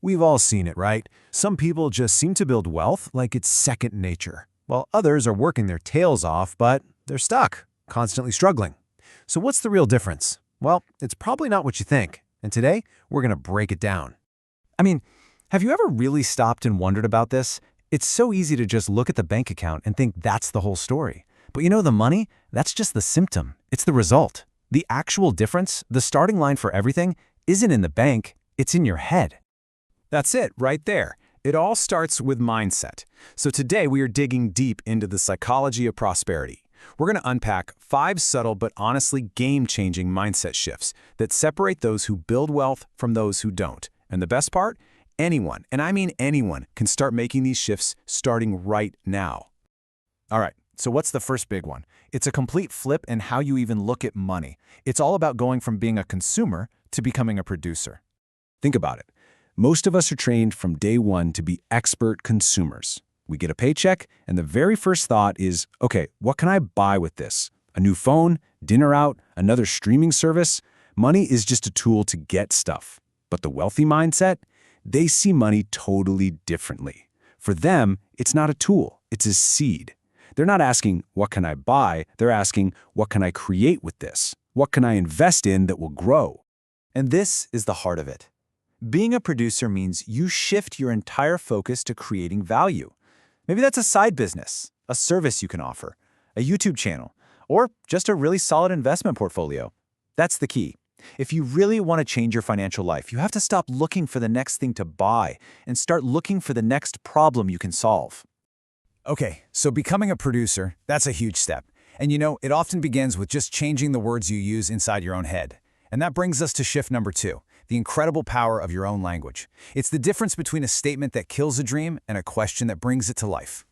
We've all seen it, right? Some people just seem to build wealth like it's second nature, while others are working their tails off, but they're stuck, constantly struggling. So what's the real difference? Well, it's probably not what you think, and today we're going to break it down. I mean, have you ever really stopped and wondered about this? It's so easy to just look at the bank account and think that's the whole story. But you know, the money, that's just the symptom. It's the result. The actual difference, the starting line for everything, isn't in the bank, it's in your head. That's it, right there. It all starts with mindset. So today we are digging deep into the psychology of prosperity. We're going to unpack 5 subtle but honestly game-changing mindset shifts that separate those who build wealth from those who don't. And the best part? Anyone, and I mean anyone, can start making these shifts starting right now. All right, so what's the first big one? It's a complete flip in how you even look at money. It's all about going from being a consumer to becoming a producer. Think about it. Most of us are trained from day one to be expert consumers. We get a paycheck, and the very first thought is, okay, what can I buy with this? A new phone, dinner out, another streaming service? Money is just a tool to get stuff. But the wealthy mindset? They see money totally differently. For them, it's not a tool, it's a seed. They're not asking, what can I buy? They're asking, what can I create with this? What can I invest in that will grow? And this is the heart of it. Being a producer means you shift your entire focus to creating value. Maybe that's a side business, a service you can offer, a YouTube channel, or just a really solid investment portfolio. That's the key. If you really want to change your financial life, you have to stop looking for the next thing to buy and start looking for the next problem you can solve. Okay, so becoming a producer, that's a huge step. And you know, it often begins with just changing the words you use inside your own head. And that brings us to shift number 2, the incredible power of your own language. It's the difference between a statement that kills a dream and a question that brings it to life.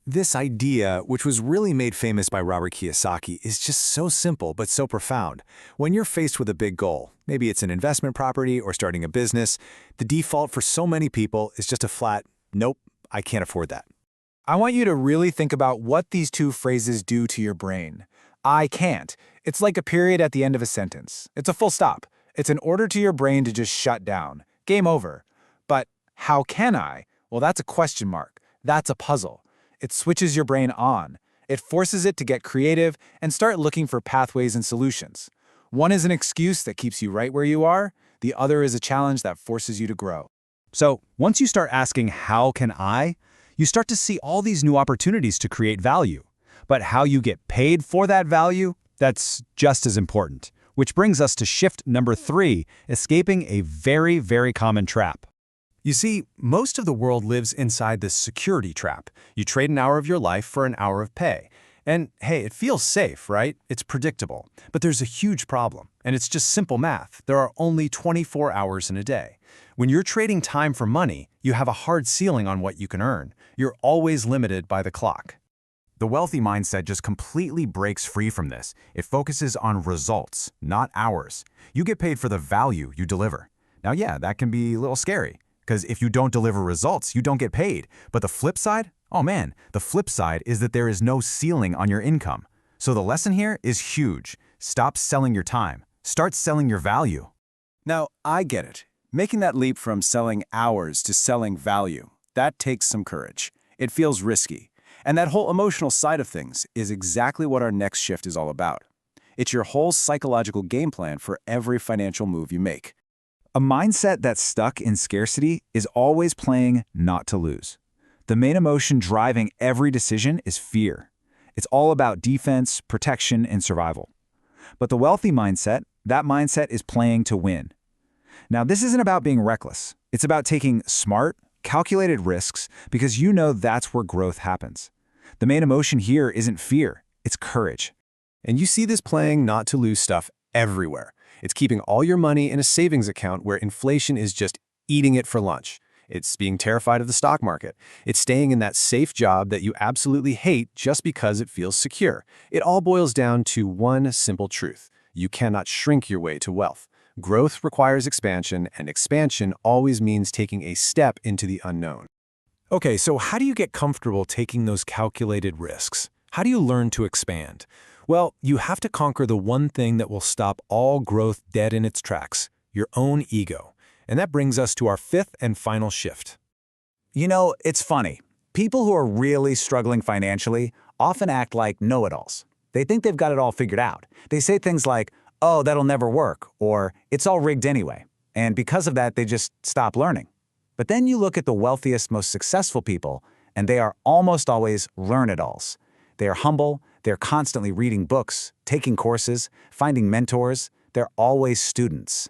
This idea, which was really made famous by Robert Kiyosaki, is just so simple but so profound. When you're faced with a big goal, maybe it's an investment property or starting a business, the default for so many people is just a flat, nope, I can't afford that. I want you to really think about what these 2 phrases do to your brain. I can't. It's like a period at the end of a sentence. It's a full stop. It's an order to your brain to just shut down. Game over. But how can I? Well, that's a question mark. That's a puzzle. It switches your brain on. It forces it to get creative and start looking for pathways and solutions. One is an excuse that keeps you right where you are. The other is a challenge that forces you to grow. So once you start asking, how can I? You start to see all these new opportunities to create value. But how you get paid for that value, that's just as important. Which brings us to shift number 3, escaping a very, very common trap. You see, most of the world lives inside this security trap. You trade an hour of your life for an hour of pay. And hey, it feels safe, right? It's predictable. But there's a huge problem, and it's just simple math. There are only 24 hours in a day. When you're trading time for money, you have a hard ceiling on what you can earn. You're always limited by the clock. The wealthy mindset just completely breaks free from this. It focuses on results, not hours. You get paid for the value you deliver. Now, yeah, that can be a little scary, because if you don't deliver results, you don't get paid. But the flip side? Oh man, the flip side is that there is no ceiling on your income. So the lesson here is huge. Stop selling your time. Start selling your value. Now, I get it. Making that leap from selling hours to selling value, that takes some courage. It feels risky. And that whole emotional side of things is exactly what our next shift is all about. It's your whole psychological game plan for every financial move you make. A mindset that's stuck in scarcity is always playing not to lose. The main emotion driving every decision is fear. It's all about defense, protection, and survival. But the wealthy mindset, that mindset is playing to win. Now, this isn't about being reckless. It's about taking smart, calculated risks because you know that's where growth happens. The main emotion here isn't fear, it's courage. And you see this playing not to lose stuff everywhere. It's keeping all your money in a savings account where inflation is just eating it for lunch. It's being terrified of the stock market. It's staying in that safe job that you absolutely hate just because it feels secure. It all boils down to one simple truth. You cannot shrink your way to wealth. Growth requires expansion, and expansion always means taking a step into the unknown. Okay, so how do you get comfortable taking those calculated risks? How do you learn to expand? Well, you have to conquer the one thing that will stop all growth dead in its tracks, your own ego. And that brings us to our fifth and final shift. You know, it's funny. People who are really struggling financially often act like know-it-alls. They think they've got it all figured out. They say things like, "Oh, that'll never work," or "It's all rigged anyway." And because of that, they just stop learning. But then you look at the wealthiest, most successful people, and they are almost always learn-it-alls. They are humble, they're constantly reading books, taking courses, finding mentors. They're always students.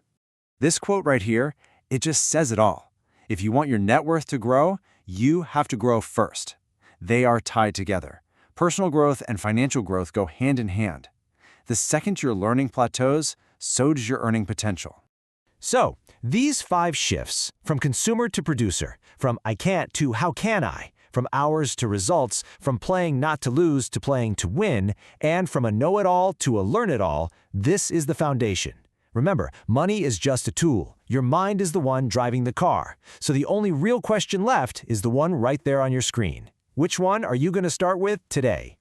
This quote right here, it just says it all. If you want your net worth to grow, you have to grow first. They are tied together. Personal growth and financial growth go hand in hand. The second your learning plateaus, so does your earning potential. So, these 5 shifts, from consumer to producer, from I can't to how can I, from hours to results, from playing not to lose to playing to win, and from a know-it-all to a learn-it-all, this is the foundation. Remember, money is just a tool. Your mind is the one driving the car. So the only real question left is the one right there on your screen. Which one are you going to start with today?